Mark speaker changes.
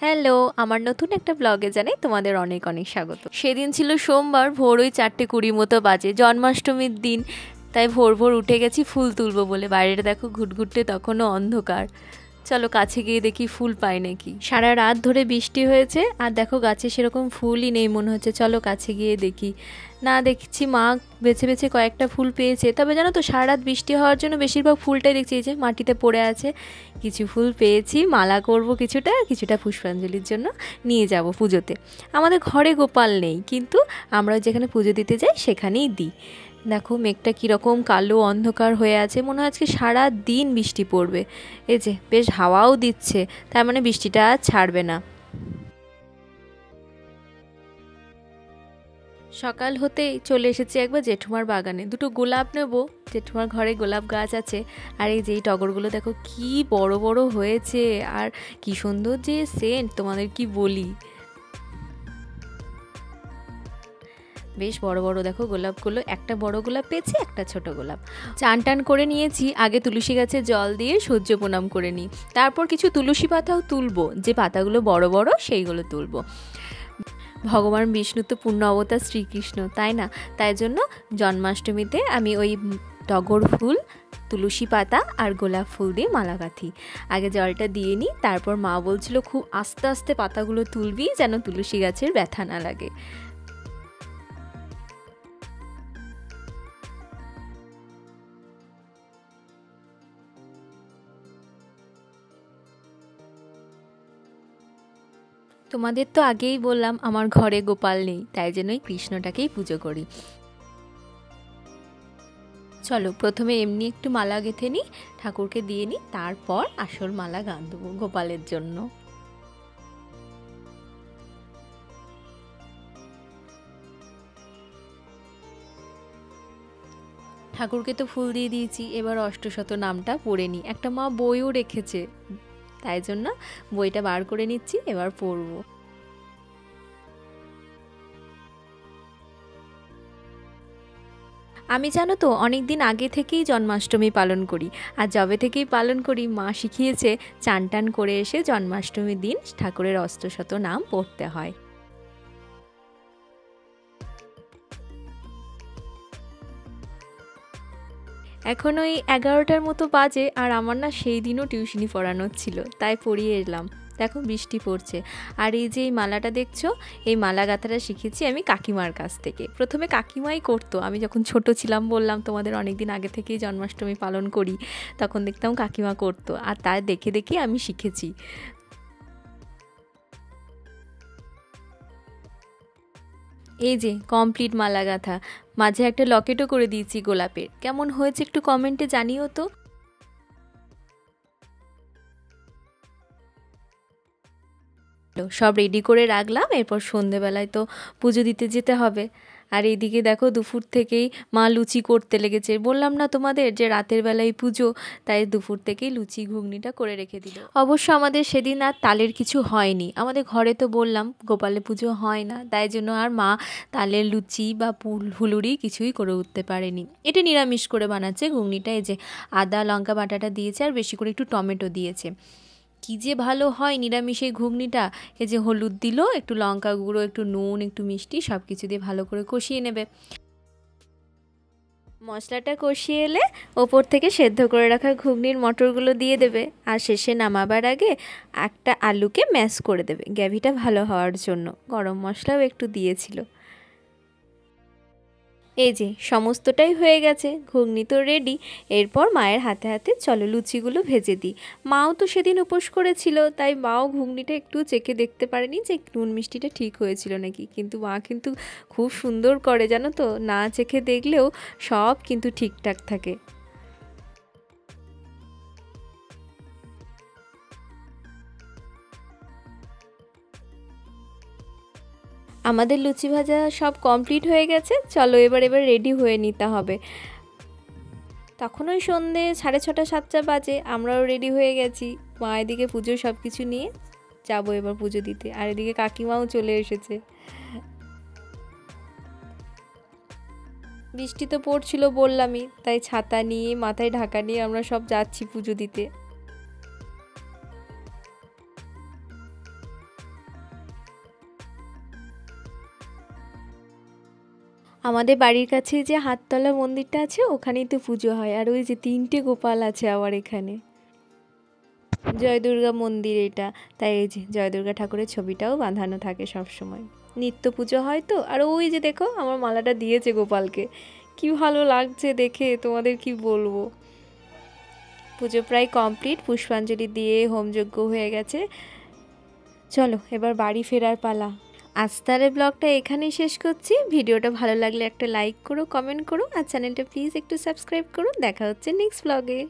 Speaker 1: Hello, আমার নতুন একটা ব্লগে জানাই তোমাদের অনেক অনেক স্বাগত। সেদিন ছিল সোমবার, ভোর ওই 4:20 মতো বাজে, জন্মাষ্টমীর দিন। তাই ভোর ভোর উঠে গেছি ফুল তুলবো বলে। বাইরেটা দেখো ঘুটঘুটে তখনও অন্ধকার। চলো কাছে গিয়ে দেখি ফুল পাই নাকি। সারা রাত ধরে বৃষ্টি হয়েছে আর দেখো গাছে সেরকম ফুলই নেই মনে হচ্ছে। চলো কাছে গিয়ে দেখি। না, দেখছি মা বেছে বেছে কয়েকটা ফুল পেয়েছে। তবে জানো তো, সারা রাত বৃষ্টি হওয়ার জন্য বেশিরভাগ ফুলটাই দেখছি এই যে মাটিতে পড়ে আছে। কিছু ফুল পেয়েছি, মালা করব কিছুটা, কিছুটা পুষ্পাঞ্জলির জন্য নিয়ে যাব পুজোতে। আমাদের ঘরে গোপাল নেই, কিন্তু আমরা যেখানে পুজো দিতে যাই সেখানেই দিই। দেখো মেঘটা কীরকম কালো অন্ধকার হয়ে আছে, মনে হয় আজকে সারা দিন বৃষ্টি পড়বে। এই যে বেশ হাওয়াও দিচ্ছে, তার মানে বৃষ্টিটা আর ছাড়বে না। সকাল হতেই চলে এসেছি একবার জেঠুমার বাগানে, দুটো গোলাপ নেব। জেঠুমার ঘরে গোলাপ গাছ আছে। আর এই যে টগরগুলো দেখো কি বড় বড় হয়েছে, আর কি সুন্দর যে সেন্ট, তোমাদের কি বলি। বেশ বড় বড় দেখো গোলাপগুলো, একটা বড় গোলাপ পেয়েছি, একটা ছোট গোলাপ। চান টান করে নিয়েছি, আগে তুলসী গাছে জল দিয়ে সূর্য প্রণাম করে নিই। তারপর কিছু তুলসী পাতাও তুলবো, যে পাতাগুলো বড় বড় সেইগুলো তুলবো। ভগবান বিষ্ণু তো পূর্ণ অবতার শ্রীকৃষ্ণ, তাই না? তাই জন্য জন্মাষ্টমীতে আমি ওই টগর ফুল, তুলসী পাতা আর গোলাপ ফুল দিয়ে মালা গাঁথি। আগে জলটা দিয়ে নিই, তারপর মা বলছিল খুব আস্তে আস্তে পাতাগুলো তুলবি যেন তুলসী গাছের ব্যথা না লাগে। তোমাদের তো আগেই বললাম আমার ঘরে গোপাল নেই, তাই জন্যই কৃষ্ণটাকেই পুজো করি। চলো প্রথমে এমনি একটু মালা গেঁথে নিই, ঠাকুরকে দিয়ে নিই, তারপর আসল মালা গাঁথবো গোপালের জন্য। ঠাকুরকে তো ফুল দিয়ে দিয়েছি, এবার অষ্টশত নামটা পড়ে নিই। একটা মা বইও রেখেছে, তাই জন্য বইটা বার করে নিচ্ছি, এবার পড়বো। আমি জানো তো অনেক দিন আগে থেকেই জন্মাষ্টমী পালন করি। আর যবে থেকেই পালন করি মা শিখিয়েছে চান টান করে এসে জন্মাষ্টমীর দিন ঠাকুরের অষ্টশত নাম পড়তে হয়। এখন ওই 11টার মতো বাজে, আর আমার না সেই দিনও টিউশনি পড়ানোর ছিল, তাই পড়িয়ে এলাম। দেখো বৃষ্টি পড়ছে। আর এই যে এই মালাটা দেখছো, এই মালা গাঁথাটা শিখেছি আমি কাকিমার কাছ থেকে। প্রথমে কাকিমাই করতো, আমি যখন ছোট ছিলাম, বললাম তোমাদের অনেক দিন আগে থেকেই জন্মাষ্টমী পালন করি, তখন দেখতাম কাকিমা করতো, আর তার দেখে দেখে আমি শিখেছি। এই যে কমপ্লিট মালা গাঁথা, মাঝে একটা লকেটও করে দিয়েছি গোলাপের। কেমন হয়েছে একটু কমেন্টে জানিও তো। সব রেডি করে রাখলাম, এরপর সন্ধেবেলায় তো পুজো দিতে যেতে হবে। আর এইদিকে দেখো দুপুর থেকেই মা লুচি করতে লেগেছে। বললাম না তোমাদের যে রাতের বেলায় পুজো, তাই দুপুর থেকেই লুচি ঘুগনিটা করে রেখে দিল। অবশ্য আমাদের সেদিন আর তালের কিছু হয়নি, আমাদের ঘরে তো বললাম গোপালের পুজো হয় না, তাই জন্য আর মা তালের লুচি বা ফুলুরি কিছুই করে উঠতে পারেনি। এটা নিরামিষ করে বানাচ্ছে ঘুগনিটা। এই যে আদা লঙ্কা বাটাটা দিয়েছে, আর বেশি করে একটু টমেটো দিয়েছে। কী যে ভালো হয় নিরামিষ এই ঘুগনিটা। এই যে হলুদ দিল, একটু লঙ্কা গুঁড়ো, একটু নুন, একটু মিষ্টি, সব কিছু দিয়ে ভালো করে কষিয়ে নেবে। মশলাটা কষিয়ে এলে ওপর থেকে সেদ্ধ করে রাখা ঘুগনির মটরগুলো দিয়ে দেবে, আর শেষে নামাবার আগে একটা আলুকে ম্যাশ করে দেবে গ্রেভিটা ভালো হওয়ার জন্য। গরম মশলাও একটু দিয়েছিল। এই যে সমস্তটাই হয়ে গেছে, ঘুগনি তো রেডি। এরপর মায়ের হাতে হাতে চলো লুচিগুলো ভেজে দিই। মাও তো সেদিন উপোস করেছিল, তাই মাও ঘুগনিটা একটু চেখে দেখতে পারেনি যে নুন মিষ্টিটা ঠিক হয়েছিল নাকি। কিন্তু মা কিন্তু খুব সুন্দর করে, জানো তো, না চেখে দেখলেও সব কিন্তু ঠিকঠাক থাকে। আমাদের লুচি ভাজা সব কমপ্লিট হয়ে গেছে, চলো এবার এবার রেডি হয়ে নিতে হবে। তখন ওই সন্ধে 6:30 7টা বাজে, আমরাও রেডি হয়ে গেছি। মা এদিকে পুজোর সব কিছু নিয়ে যাবো এবার পুজো দিতে, আর এদিকে কাকিমাও চলে এসেছে। বৃষ্টি তো পড়ছিল বললামই, তাই ছাতা নিয়ে মাথায় ঢাকা নিয়ে আমরা সব যাচ্ছি পুজো দিতে। আমাদের বাড়ির কাছে যে হাততলা মন্দিরটা আছে ওখানেই তো পুজো হয়। আর ওই যে 3টে গোপাল আছে আবার এখানে, জয় দুর্গা মন্দির এটা। তাই এই যে জয় দুর্গা ঠাকুরের ছবিটাও বাঁধানো থাকে সব সময়। নিত্য পুজো হয় তো। আর ওই যে দেখো আমার মালাটা দিয়েছে গোপালকে, কি ভালো লাগছে দেখে, তোমাদের কি বলবো। পুজো প্রায় কমপ্লিট, পুষ্পাঞ্জলি দিয়ে হোমযজ্ঞ হয়ে গেছে। চলো এবার বাড়ি ফেরার পালা। আজ তাহলে ব্লগটা এখানেই শেষ করছি। ভিডিওটা ভালো লাগলে একটা লাইক করো, কমেন্ট করো, আর চ্যানেলটা প্লিজ একটু সাবস্ক্রাইব করো। দেখা হচ্ছে নেক্সট ব্লগে।